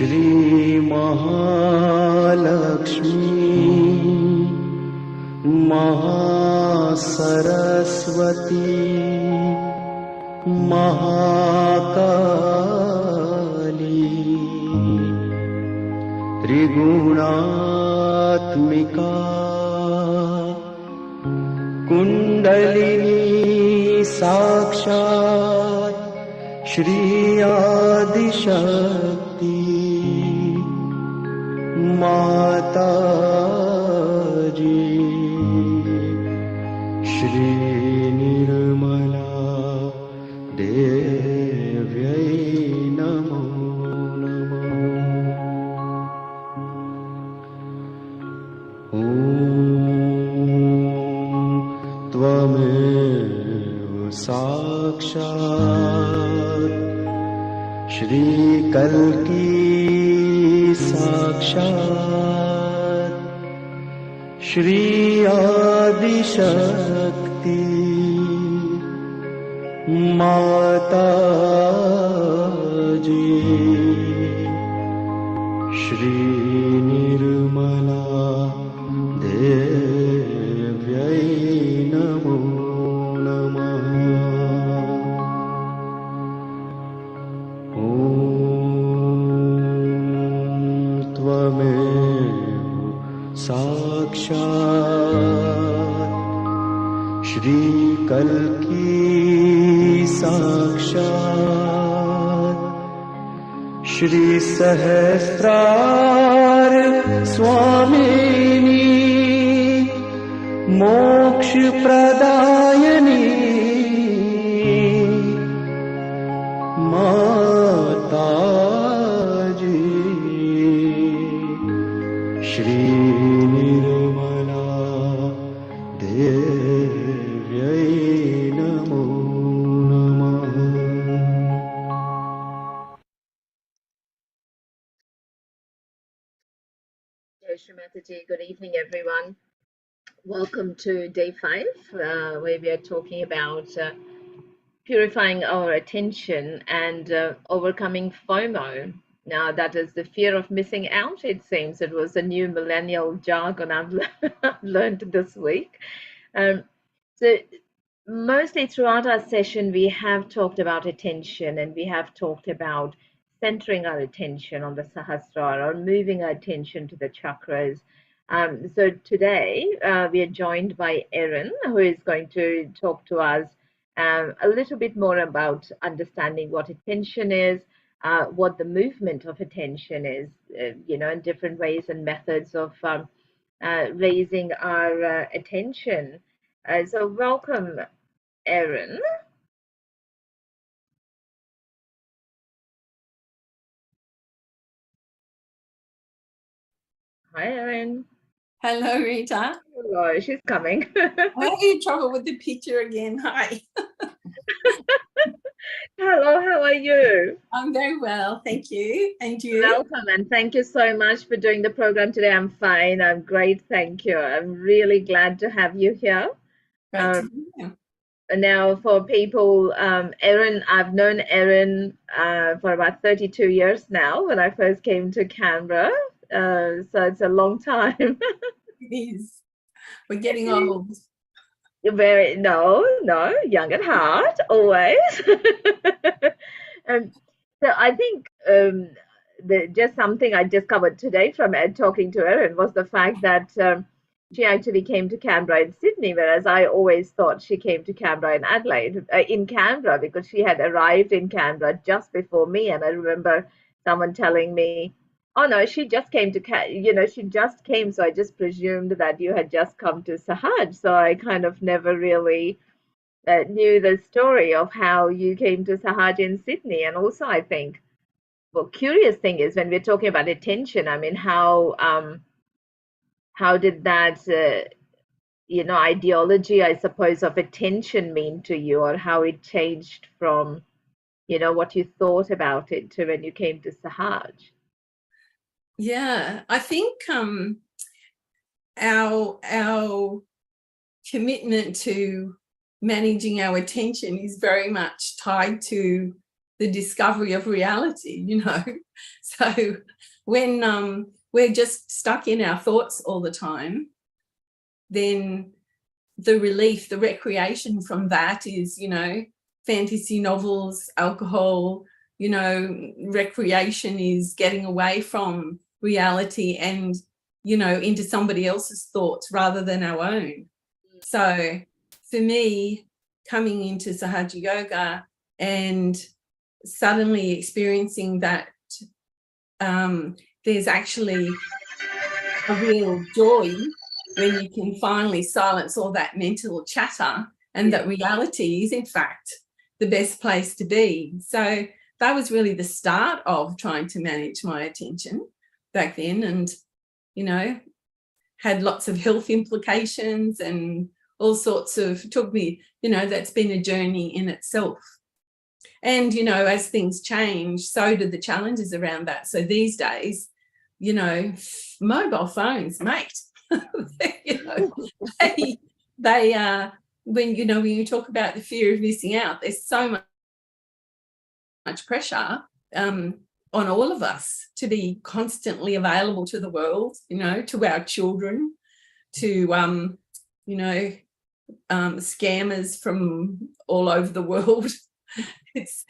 Shri Mahalakshmi Mahasaraswati Mahakali Trigunaatmika Kundalini Sakshat Shri Adi Shakti Mataji Shri Nirmala Devi Namo Namo Om Tvameva Sakshat Shri Kalki Sakshat Shri Adi Shakti Mataji Shri Nirmala Devi Namo Namah Sakshat Shri Kalki Sakshat Shri Sahasrar Swamini Moksha Pradayani Mataji Shri Nirmala Devi Namo Namah Shri Mataji, good evening everyone. Welcome to day 5 where we are talking about purifying our attention and overcoming FOMO. Now that is the fear of missing out, it seems. It was a new millennial jargon I've learned this week. So mostly throughout our session we have talked about attention, and we have talked about centering our attention on the Sahasrara or moving our attention to the chakras. So today we are joined by Erin, who is going to talk to us a little bit more about understanding what attention is, what the movement of attention is, and different ways and methods of raising our attention. So welcome, Erin. Hi, Erin. Hello, Rita. Hello, she's coming. I'm having trouble with the picture again. Hi. Hello, how are you? I'm very well, thank you. And you? Welcome, and thank you so much for doing the program today. I'm fine. I'm great. Thank you. I'm really glad to have you here. Great to be here. Now, for people, Erin, I've known Erin for about 32 years now when I first came to Canberra. So it's a long time. It is. We're getting old. No, young at heart, always. So I think just something I discovered today from talking to Erin was the fact that she actually came to Canberra in Sydney, whereas I always thought she came to Canberra in Adelaide, in Canberra, because she had arrived in Canberra just before me. And I remember someone telling me, oh no, she just came to, she just came. So I just presumed that you had just come to Sahaj. So I kind of never really knew the story of how you came to Sahaj in Sydney. And also, I think, well, curious thing is when we're talking about attention, I mean, how did that, ideology, I suppose, of attention mean to you, or how it changed from, what you thought about it to when you came to Sahaj? Yeah, I think our commitment to managing our attention is very much tied to the discovery of reality, you know. So when we're just stuck in our thoughts all the time, then the relief, the recreation from that is, you know, fantasy novels, alcohol, you know, recreation is getting away from reality and, you know, into somebody else's thoughts rather than our own. So for me, coming into Sahaja Yoga and suddenly experiencing that there's actually a real joy when you can finally silence all that mental chatter, and that reality is in fact the best place to be. So that was really the start of trying to manage my attention back then, and, you know, had lots of health implications and all sorts of, took me, you know, that's been a journey in itself. And, you know, as things change, so do the challenges around that. So these days, you know, mobile phones, mate, you know, they are, when you talk about the fear of missing out, there's so much pressure on all of us to be constantly available to the world, you know, to our children, to, you know, scammers from all over the world. It's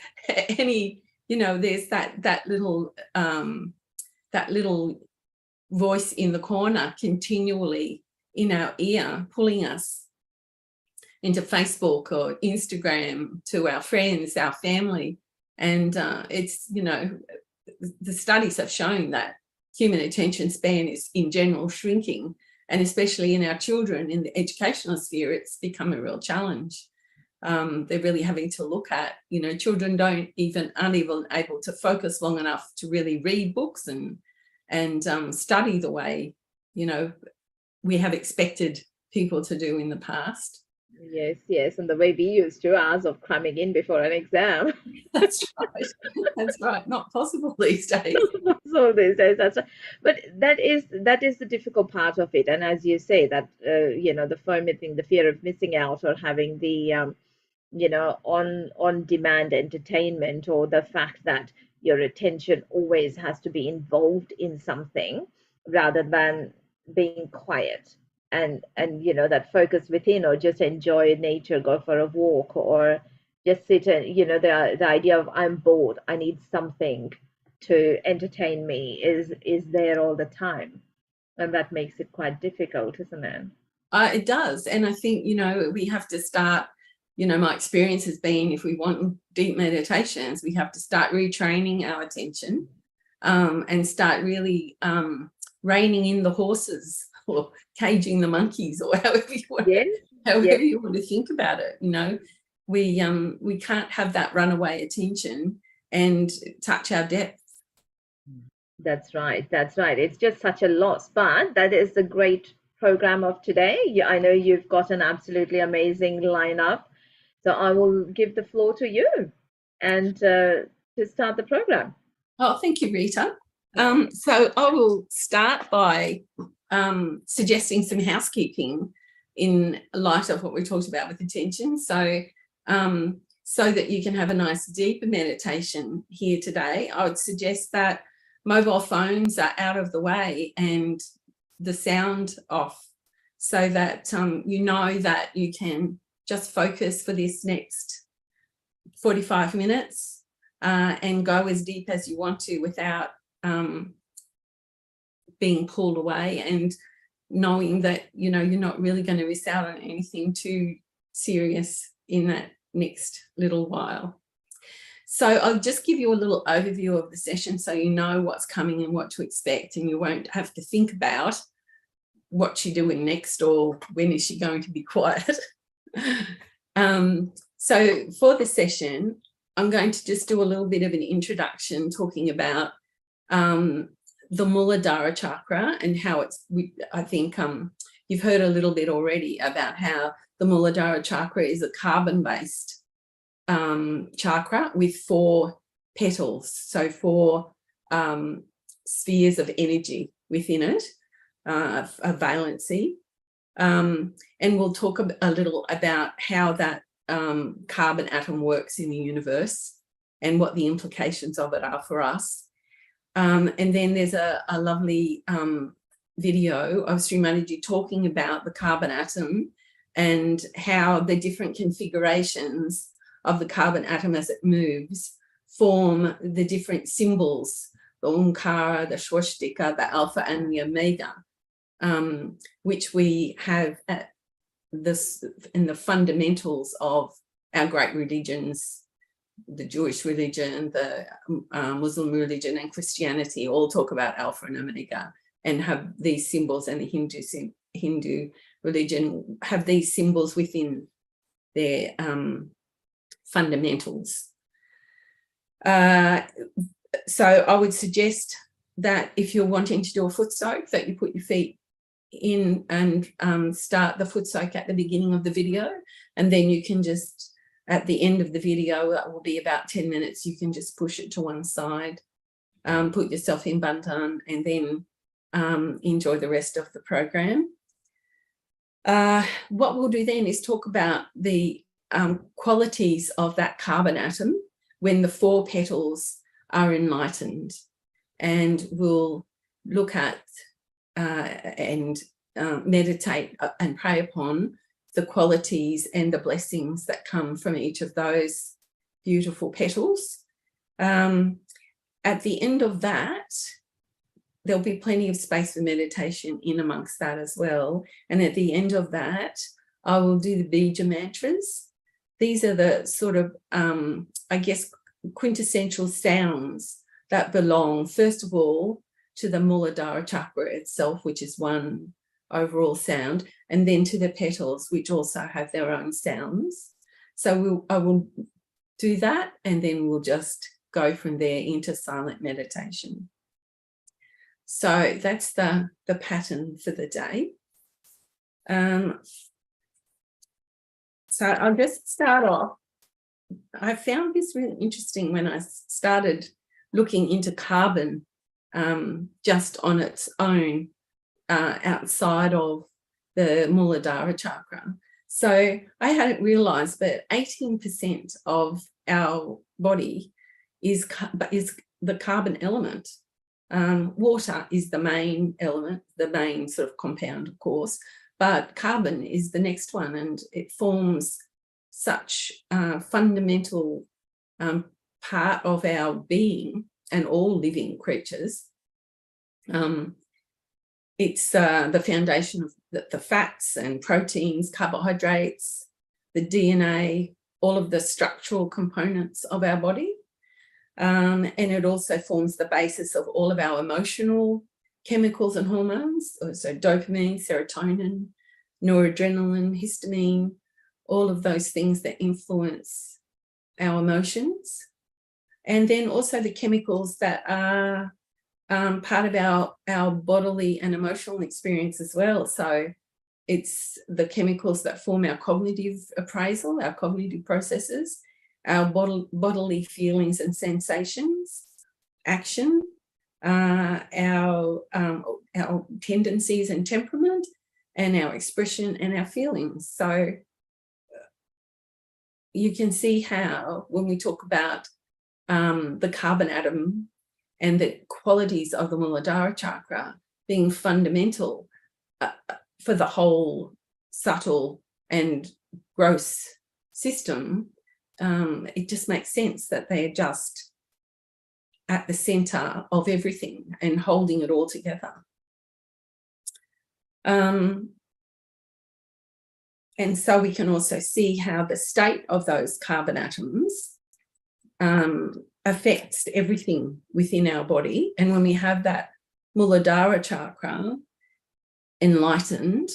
any, you know, there's that little voice in the corner continually in our ear, pulling us into Facebook or Instagram, to our friends, our family. And it's, you know, the studies have shown that human attention span is in general shrinking, and especially in our children in the educational sphere, it's become a real challenge. They're really having to look at, you know, children aren't even able to focus long enough to really read books and study the way, you know, we have expected people to do in the past. Yes, and the way we used to, hours of cramming in before an exam. That's right. That's right. Not possible these days. Not possible these days. That's right. But that is the difficult part of it. And as you say, that you know, the FOMO thing, the fear of missing out, or having the you know, on demand entertainment, or the fact that your attention always has to be involved in something rather than being quiet, and you know, that focus within, or just enjoy nature, go for a walk, or just sit and, you know, the idea of I'm bored, I need something to entertain me is there all the time, and that makes it quite difficult, isn't it? It does. And I think, you know, we have to start, you know, my experience has been, if we want deep meditations, we have to start retraining our attention, and start really reining in the horses, or caging the monkeys, or however you want, you want to think about it. You know, we can't have that runaway attention and touch our depth. That's right. It's just such a loss, but that is the great program of today. I know you've got an absolutely amazing lineup, so I will give the floor to you and to start the program. Oh, thank you, Rita. So I will start by suggesting some housekeeping in light of what we talked about with attention. So so that you can have a nice deeper meditation here today, I would suggest that mobile phones are out of the way and the sound off, so that you know that you can just focus for this next 45 minutes and go as deep as you want to without being pulled away, and knowing that, you know, you're not really going to miss out on anything too serious in that next little while. So I'll just give you a little overview of the session so you know what's coming and what to expect, and you won't have to think about what she's doing next or when is she going to be quiet. So for the session, I'm going to just do a little bit of an introduction, talking about the Muladhara chakra and how it's, I think you've heard a little bit already about how the Muladhara chakra is a carbon-based chakra with 4 petals, so 4 spheres of energy within it, a valency. And we'll talk a little about how that carbon atom works in the universe and what the implications of it are for us. And then there's a lovely video of Shri Mataji talking about the carbon atom and how the different configurations of the carbon atom as it moves form the different symbols, the Omkara, the Swastika, the Alpha and the Omega, which we have at this in the fundamentals of our great religions. The Jewish religion, the Muslim religion and Christianity all talk about Alpha and Omega and have these symbols, and the Hindu religion have these symbols within their fundamentals. So I would suggest that if you're wanting to do a foot soak, that you put your feet in and start the foot soak at the beginning of the video, and then you can just, at the end of the video, that will be about 10 minutes, you can just push it to one side, put yourself in bantan, and then enjoy the rest of the program. What we'll do then is talk about the qualities of that carbon atom when the 4 petals are enlightened, and we'll look at and meditate and pray upon the qualities and the blessings that come from each of those beautiful petals. At the end of that, there'll be plenty of space for meditation in amongst that as well. And at the end of that, I will do the bija mantras. These are the sort of, I guess, quintessential sounds that belong, first of all, to the Muladhara chakra itself, which is one overall sound, and then to the petals, which also have their own sounds. So I will do that, and then we'll just go from there into silent meditation. So that's the pattern for the day. So I'll just start off. I found this really interesting when I started looking into carbon just on its own outside of the Muladhara chakra. So I hadn't realized that 18% of our body is the carbon element. Water is the main element, the main sort of compound, of course, but carbon is the next one, and it forms such a fundamental part of our being and all living creatures. It's the foundation of the fats and proteins, carbohydrates, the DNA, all of the structural components of our body. And it also forms the basis of all of our emotional chemicals and hormones, so dopamine, serotonin, noradrenaline, histamine, all of those things that influence our emotions. And then also the chemicals that are part of our bodily and emotional experience as well. So it's the chemicals that form our cognitive appraisal, our cognitive processes, our bodily feelings and sensations, action, our tendencies and temperament, and our expression and our feelings. So you can see how when we talk about the carbon atom and the qualities of the Muladhara chakra being fundamental for the whole subtle and gross system, it just makes sense that they are just at the center of everything and holding it all together. And so we can also see how the state of those carbon atoms affects everything within our body. And when we have that Muladhara chakra enlightened,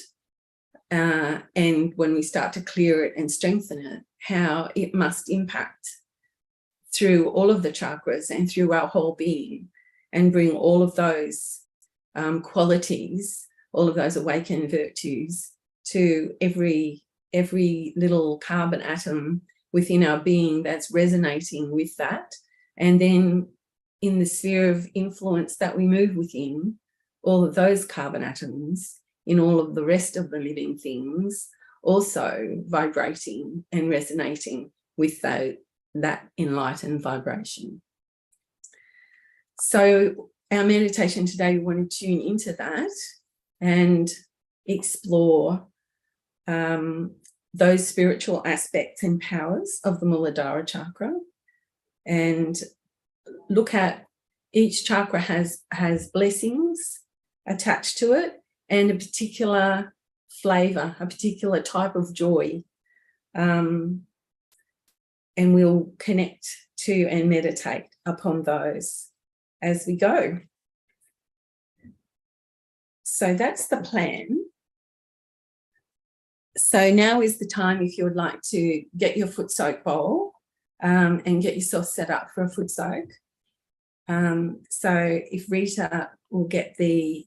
and when we start to clear it and strengthen it, how it must impact through all of the chakras and through our whole being, and bring all of those qualities, all of those awakened virtues to every little carbon atom within our being that's resonating with that. And then in the sphere of influence that we move within, all of those carbon atoms in all of the rest of the living things also vibrating and resonating with that enlightened vibration. So our meditation today, we want to tune into that and explore those spiritual aspects and powers of the Muladhara chakra, and look at each chakra has blessings attached to it and a particular flavor, a particular type of joy. And we'll connect to and meditate upon those as we go. So that's the plan. So now is the time, if you would like to get your foot soak bowl and get yourself set up for a foot soak. So if Rita will get the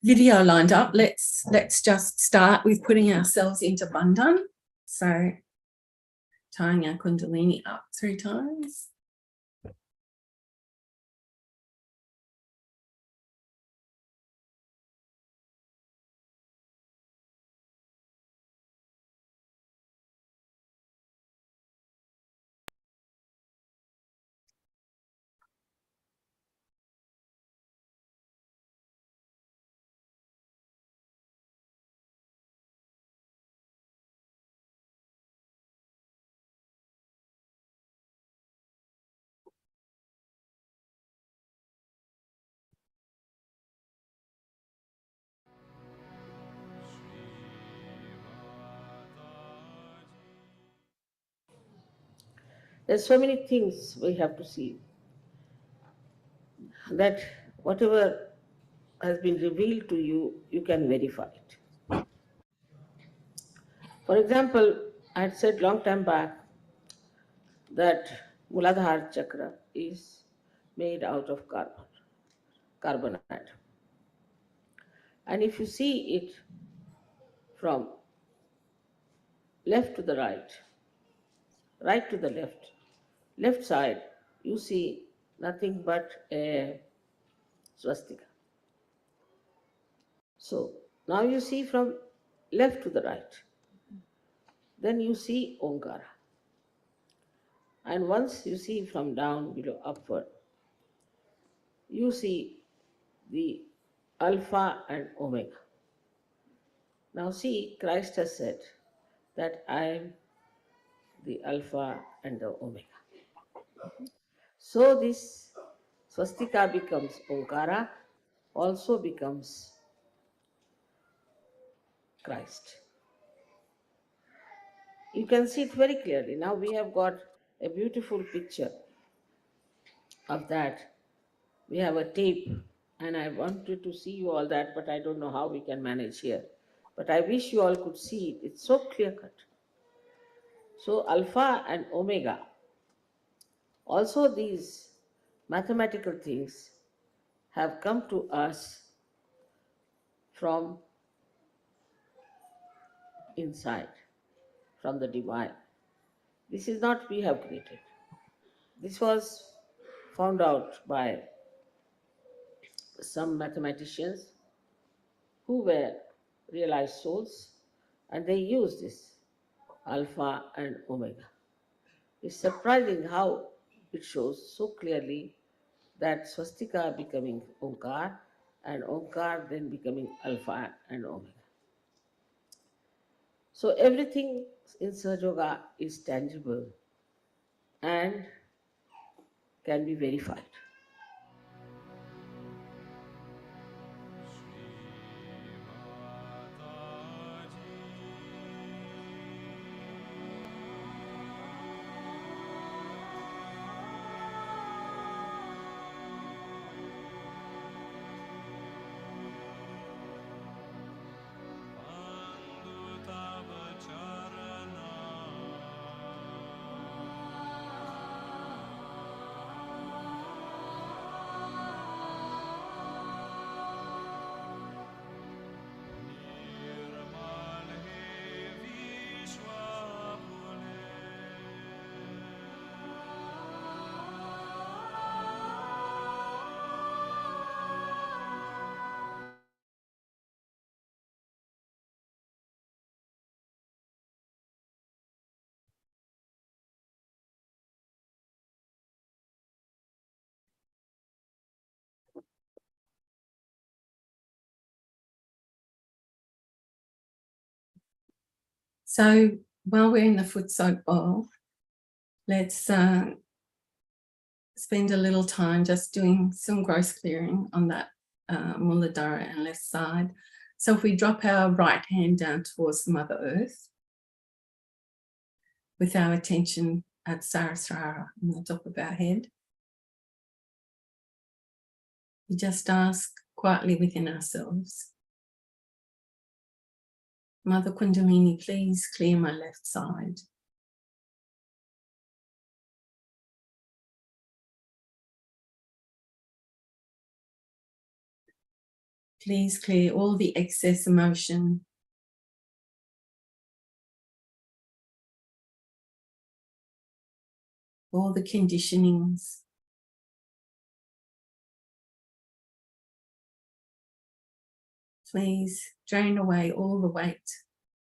video lined up, let's just start with putting ourselves into Bandhan. So tying our Kundalini up 3 times. There's so many things we have to see, that whatever has been revealed to you, you can verify it. For example, I had said long time back that Muladhara chakra is made out of carbonite. And if you see it from left to the right, right to the left side, you see nothing but a swastika. So now you see from left to the right, then you see Omkara. And once you see from down below upward, you see the Alpha and Omega. Now see, Christ has said that I am the Alpha and the Omega. So this swastika becomes Omkara, also becomes Christ. You can see it very clearly. Now we have got a beautiful picture of that. We have a tape, and I wanted to see you all that, but I don't know how we can manage here. But I wish you all could see it. It's so clear cut. So Alpha and Omega, also these mathematical things have come to us from inside, from the divine. This is not we have created. This was found out by some mathematicians who were realized souls, and they used this Alpha and Omega. It's surprising how it shows so clearly that swastika becoming Omkar, and Omkar then becoming Alpha and Omega. So everything in Sahaja Yoga is tangible and can be verified. So while we're in the foot soak bowl, let's spend a little time just doing some gross clearing on that Muladhara and left side. So if we drop our right hand down towards Mother Earth with our attention at Saraswara on the top of our head, we just ask quietly within ourselves, Mother Kundalini, please clear my left side. Please clear all the excess emotion, all the conditionings, please drain away all the weight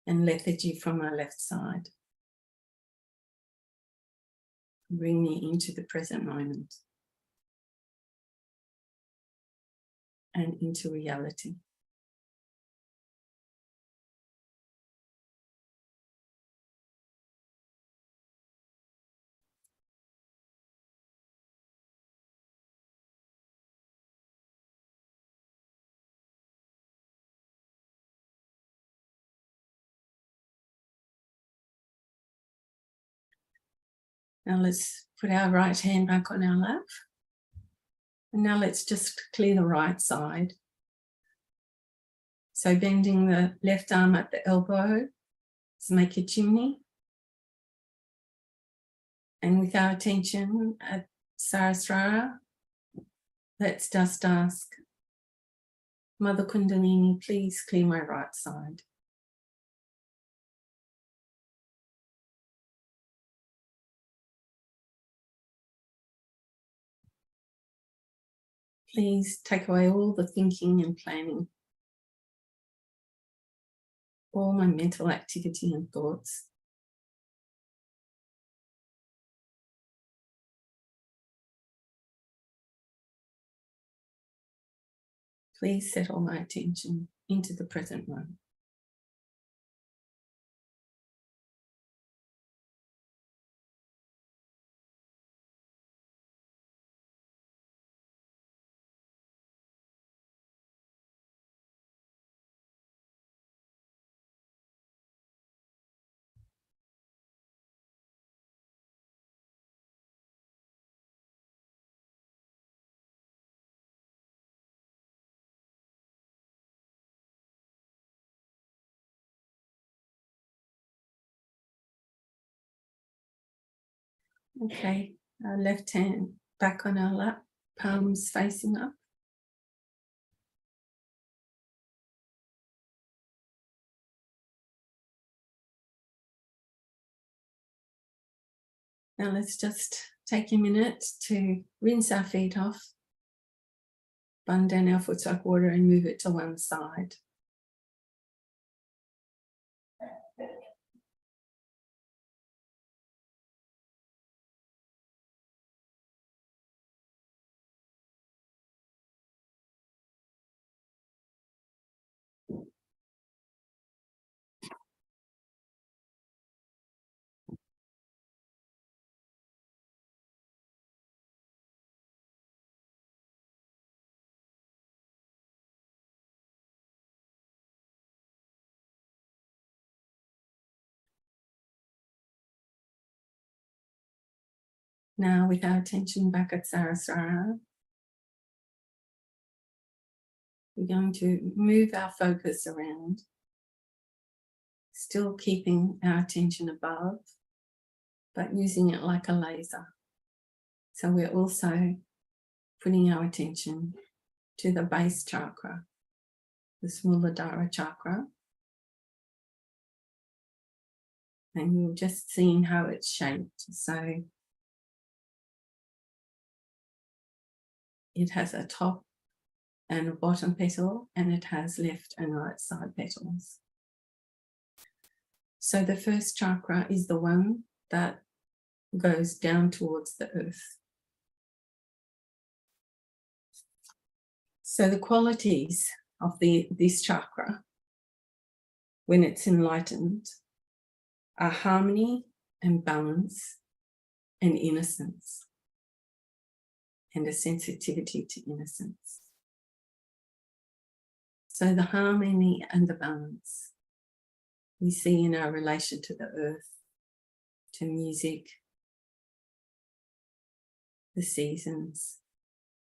and lethargy from our left side. Bring me into the present moment and into reality. Now let's put our right hand back on our lap. And now let's just clear the right side. So bending the left arm at the elbow, let's make a chimney. And with our attention at Saraswara, let's just ask, Mother Kundalini, please clear my right side. Please take away all the thinking and planning, all my mental activity and thoughts. Please settle my attention into the present moment. Okay, our left hand back on our lap, palms facing up. Now let's just take a minute to rinse our feet off, bun down our foot soak water and move it to one side. Now with our attention back at Saraswara, we're going to move our focus around, still keeping our attention above, but using it like a laser. So we're also putting our attention to the base chakra, the Muladhara chakra. And you're just seeing how it's shaped. So it has a top and a bottom petal, and it has left and right side petals. So the first chakra is the one that goes down towards the earth. So the qualities of this chakra, when it's enlightened, are harmony and balance and innocence, and a sensitivity to innocence. So the harmony and the balance we see in our relation to the earth, to music, the seasons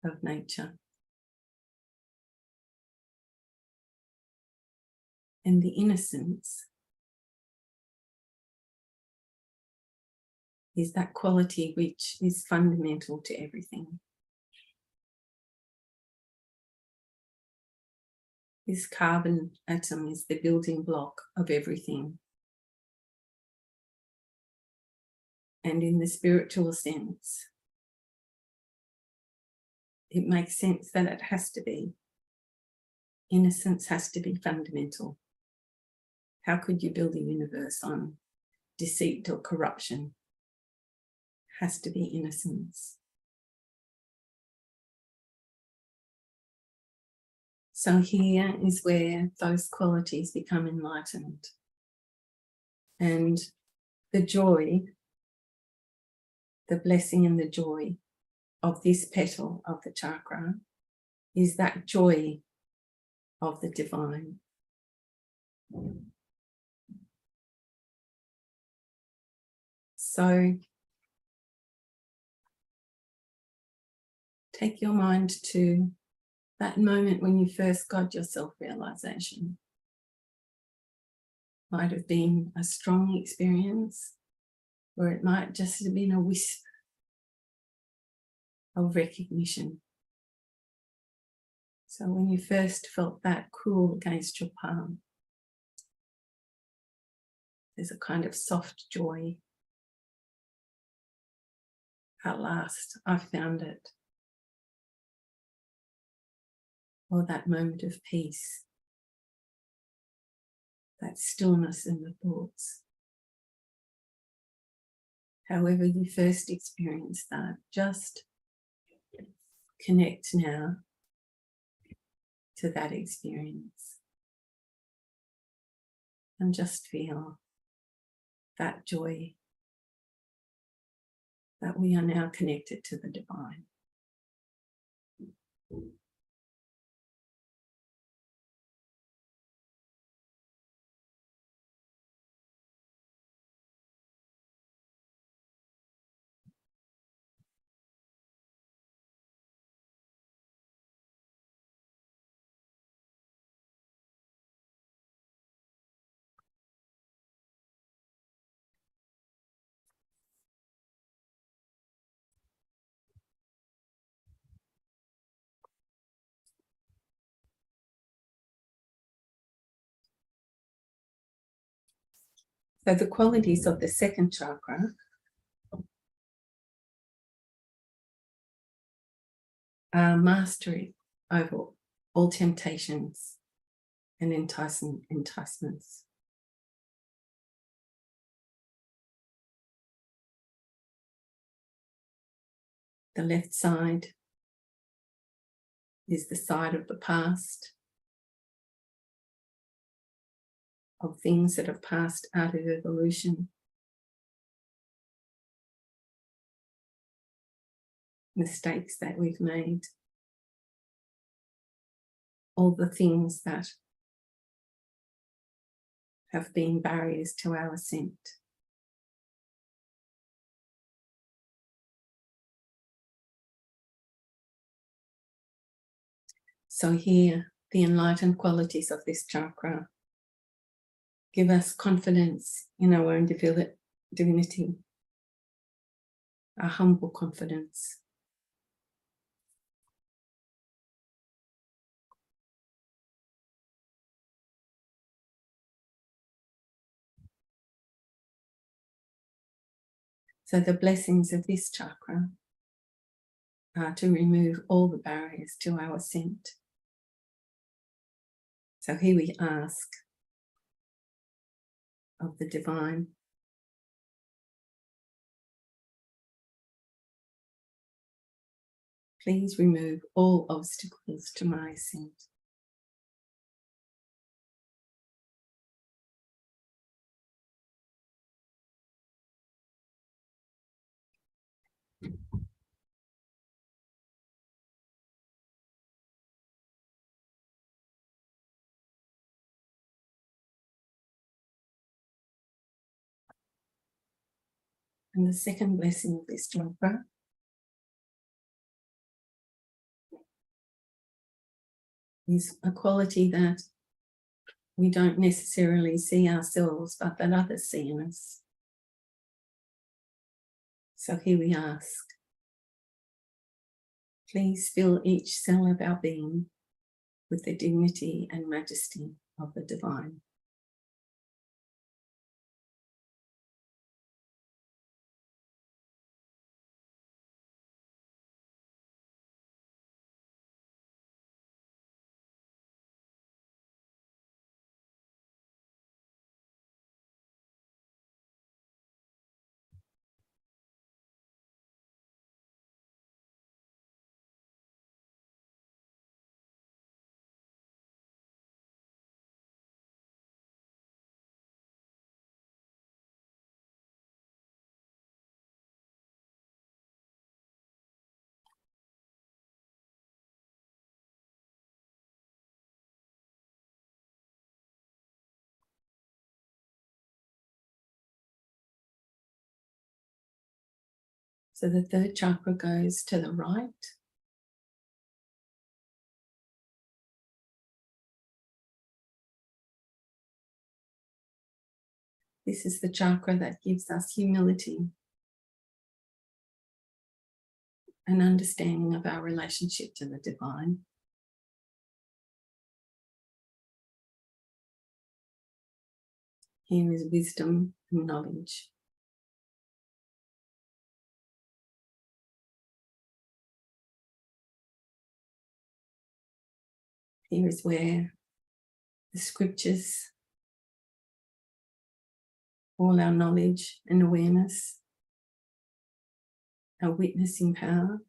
of nature. And the innocence is that quality which is fundamental to everything. This carbon atom is the building block of everything. And in the spiritual sense, it makes sense that it has to be. Innocence has to be fundamental. How could you build a universe on deceit or corruption? It has to be innocence. So here is where those qualities become enlightened. And the joy, the blessing and the joy of this petal of the chakra is that joy of the divine. So take your mind to that moment when you first got your self-realization. Might have been a strong experience, or it might just have been a wisp of recognition. So when you first felt that cool against your palm, there's a kind of soft joy. At last, I found it. Or that moment of peace, that stillness in the thoughts. However you first experienced that, just connect now to that experience and just feel that joy that we are now connected to the divine. So the qualities of the second chakra are mastery over all temptations and enticements. The left side is the side of the past, of things that have passed out of evolution, mistakes that we've made, all the things that have been barriers to our ascent. So here, the enlightened qualities of this chakra give us confidence in our own divinity, a humble confidence. So the blessings of this chakra are to remove all the barriers to our ascent. So here we ask of the divine, please remove all obstacles to my ascent. And the second blessing of this chakra is a quality that we don't necessarily see ourselves, but that others see in us. So here we ask, please fill each cell of our being with the dignity and majesty of the divine. So the third chakra goes to the right. This is the chakra that gives us humility and understanding of our relationship to the divine. Here is wisdom and knowledge. Here is where the scriptures, all our knowledge and awareness, our witnessing power,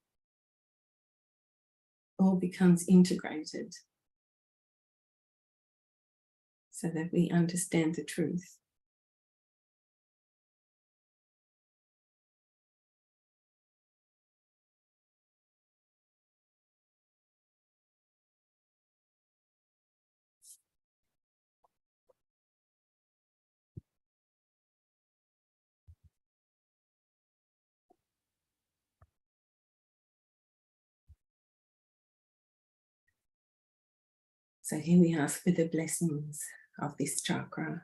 all becomes integrated so that we understand the truth. So here we ask for the blessings of this chakra.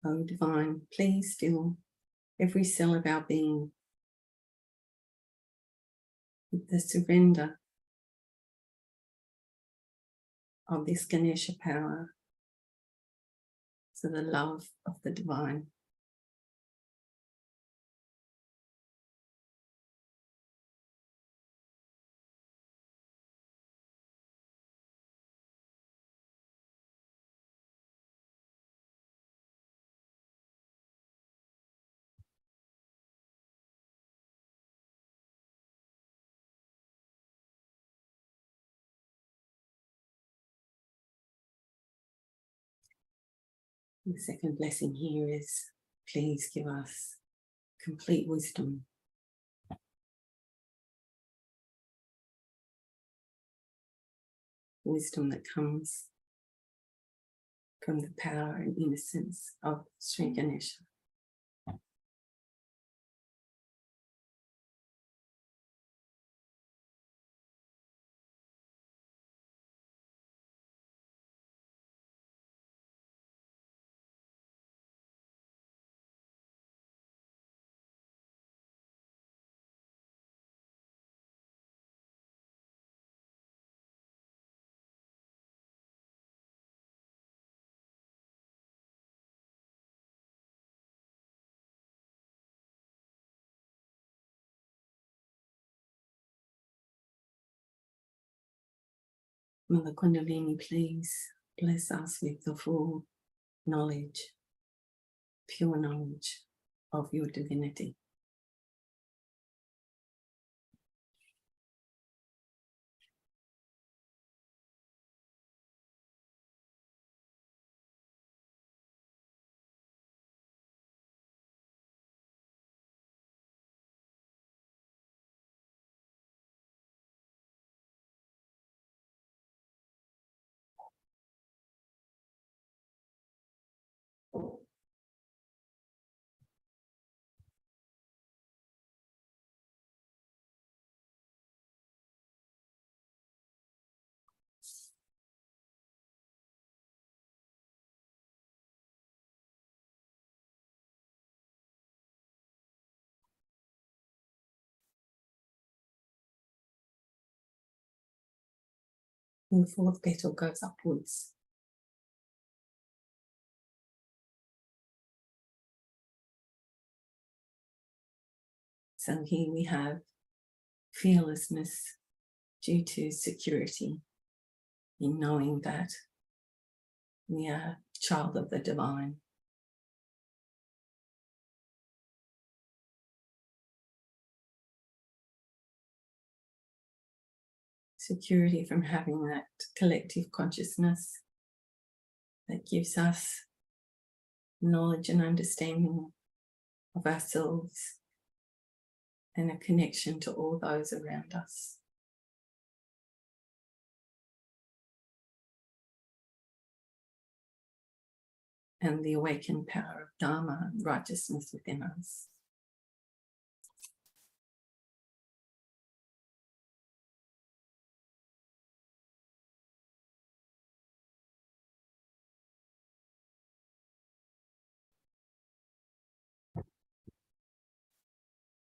Oh divine, please fill every cell of our being with the surrender of this Ganesha power to the love of the divine. The second blessing here is, please give us complete wisdom. Wisdom that comes from the power and innocence of Sri Ganesha. Mother Kundalini, please bless us with the full knowledge, pure knowledge of your divinity. And the fourth petal goes upwards. So here we have fearlessness due to security in knowing that we are child of the divine. Security from having that collective consciousness that gives us knowledge and understanding of ourselves and a connection to all those around us. And the awakened power of Dharma, righteousness within us.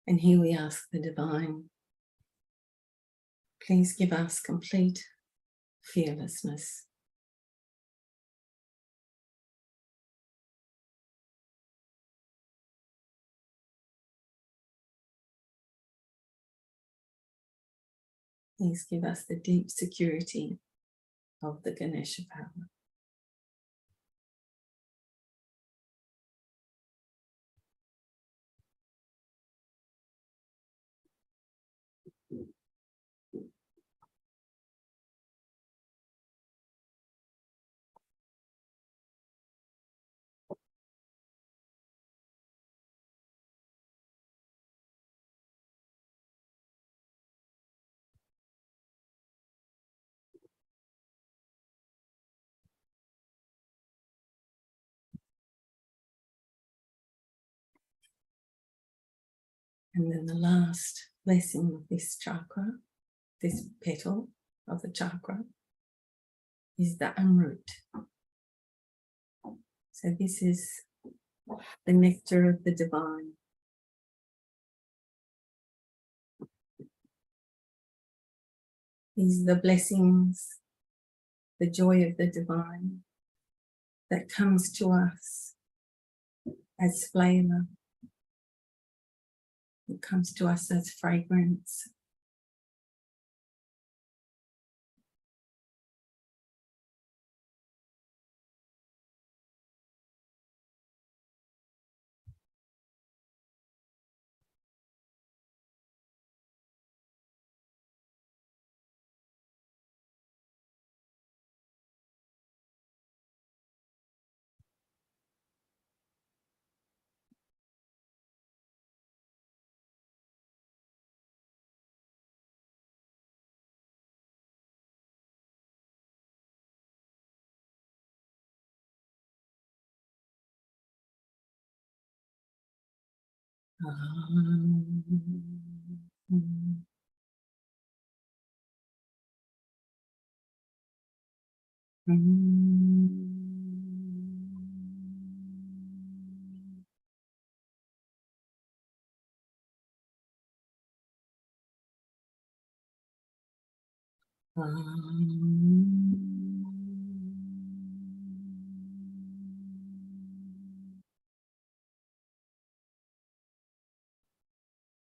And here we ask the divine, please give us complete fearlessness. Please give us the deep security of the Ganesha power. And then the last blessing of this chakra, this petal of the chakra, is the Amrut. So this is the nectar of the divine. These are the blessings, the joy of the divine that comes to us as flavor. It comes to us as fragrance.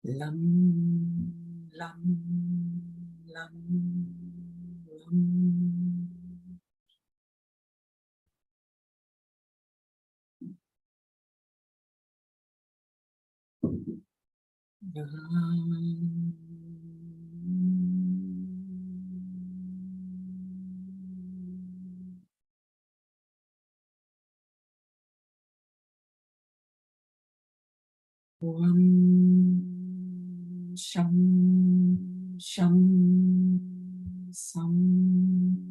Lam, lam, lam, lam. Sham, sham, sam.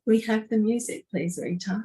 We have the music, please, Rita.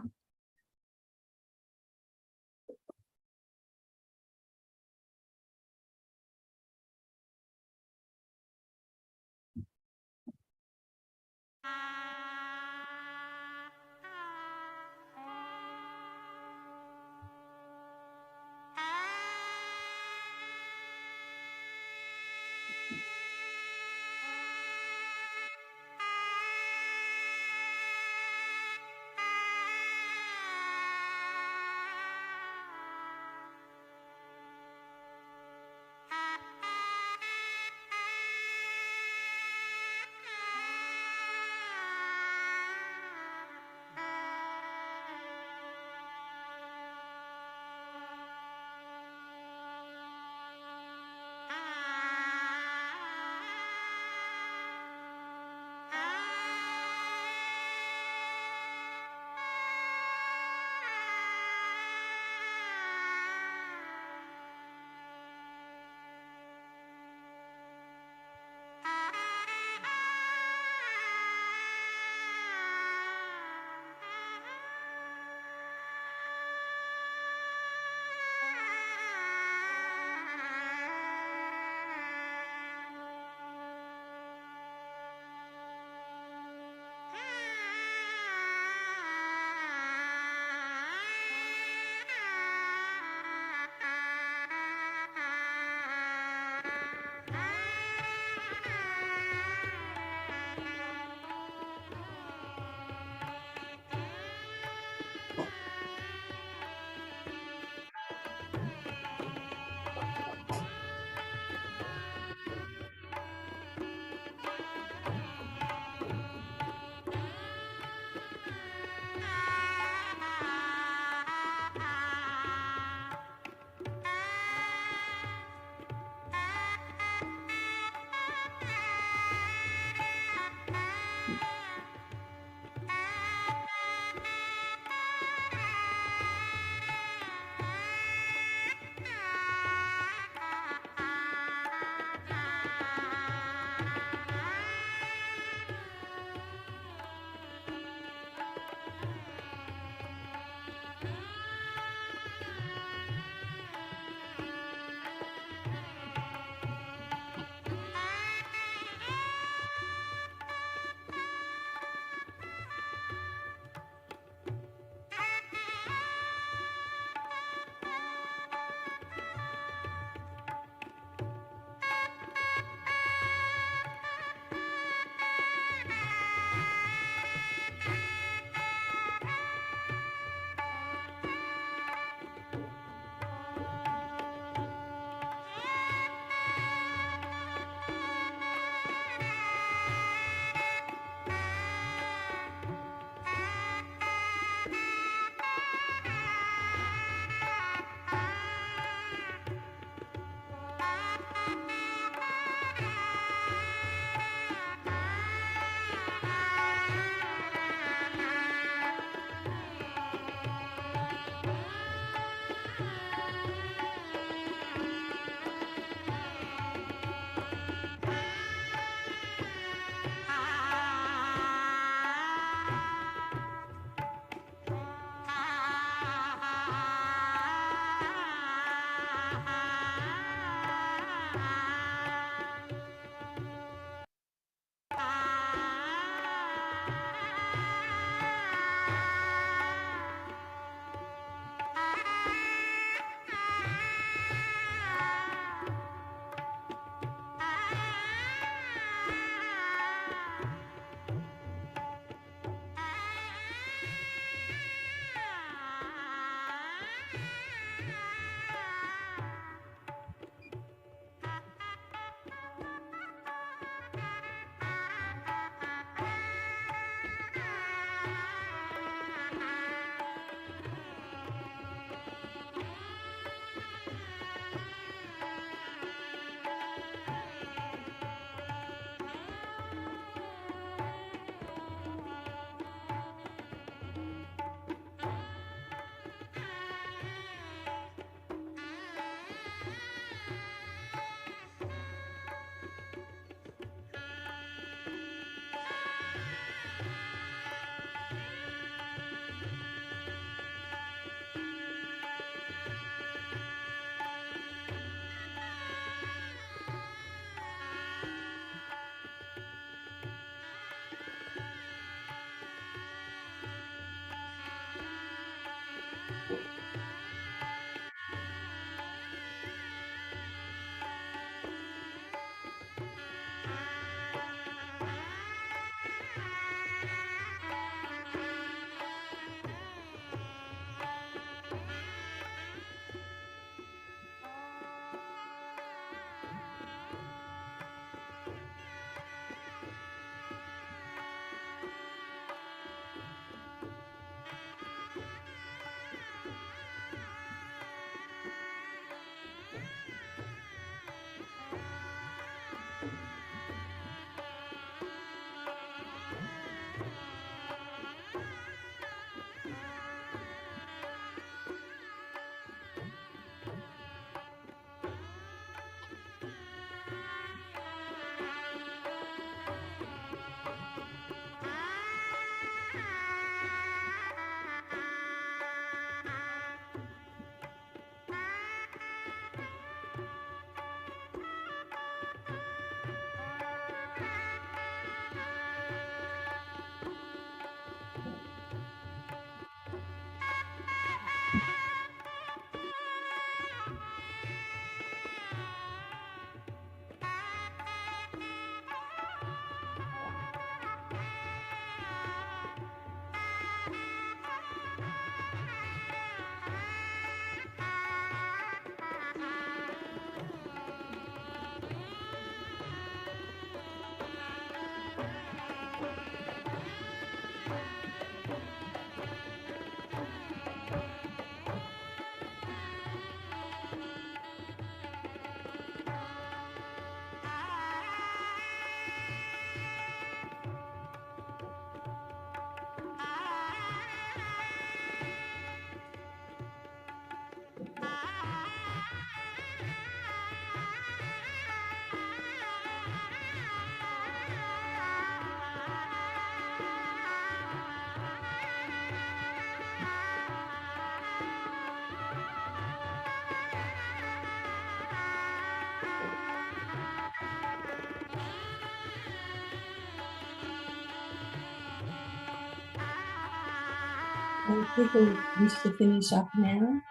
If people wish to finish up now,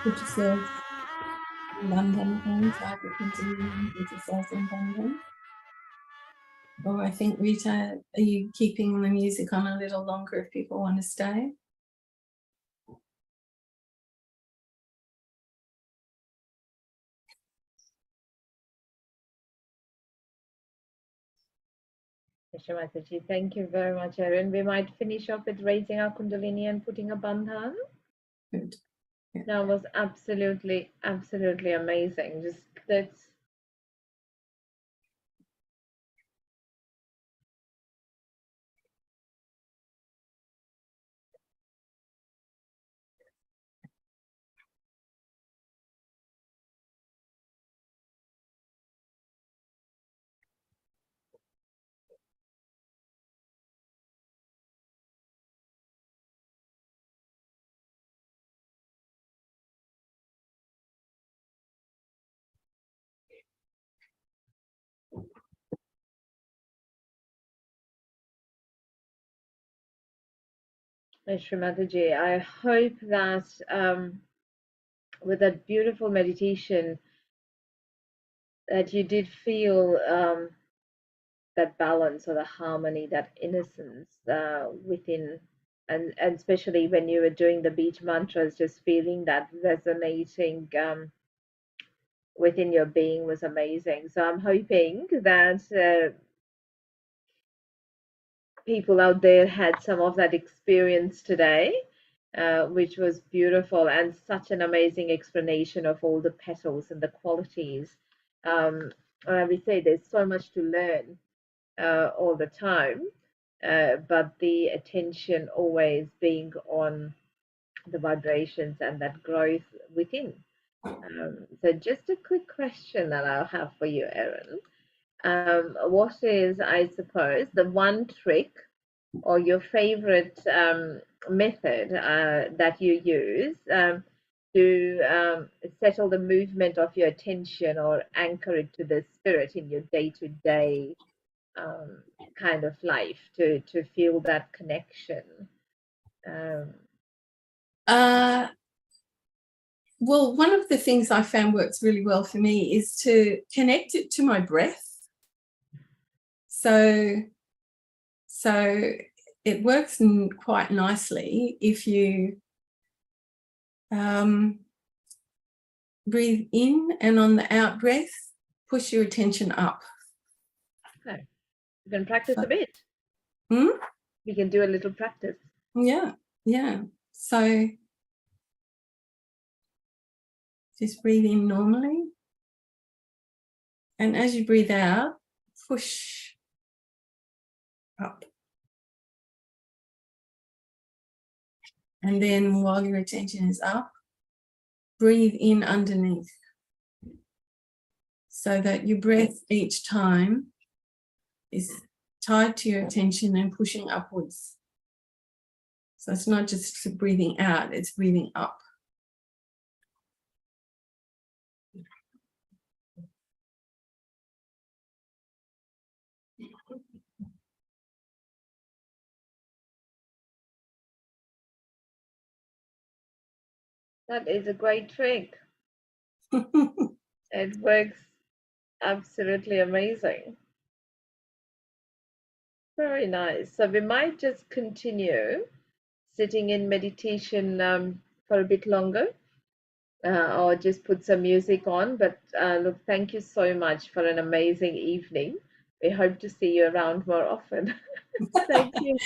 put yourselves in Bandhan again, try to continue and put yourselves in Bandhan. Or I think, Rita, are you keeping the music on a little longer if people want to stay? Shri Mataji, thank you very much, Erin. We might finish off with raising our Kundalini and putting a bandhan. Good. Yeah. That was absolutely, absolutely amazing. Just that's Shri Mataji. I hope that with that beautiful meditation that you did feel that balance or the harmony, that innocence within, and especially when you were doing the beach mantras, just feeling that resonating within your being was amazing. So I'm hoping that people out there had some of that experience today, which was beautiful and such an amazing explanation of all the petals and the qualities. We say there's so much to learn all the time, but the attention always being on the vibrations and that growth within. So just a quick question that I'll have for you, Erin. What is, I suppose, the one trick or your favorite method that you use to settle the movement of your attention or anchor it to the spirit in your day-to-day kind of life to feel that connection? Well, one of the things I found works really well for me is to connect it to my breath. So it works quite nicely if you breathe in and on the out breath, push your attention up. Okay. You can practice a bit. We can do a little practice. Yeah. So just breathe in normally. And as you breathe out, push up. And then while your attention is up, breathe in underneath. So that your breath each time is tied to your attention and pushing upwards. So it's not just breathing out, it's breathing up. That is a great trick. It works absolutely amazing. Very nice. So we might just continue sitting in meditation for a bit longer, or just put some music on. But look, thank you so much for an amazing evening. We hope to see you around more often. Thank you.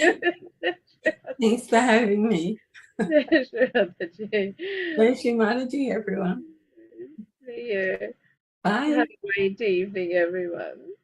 Thanks for having me. Shri Mataji. Shri Mataji, everyone. See you. Bye. Have a great evening, everyone.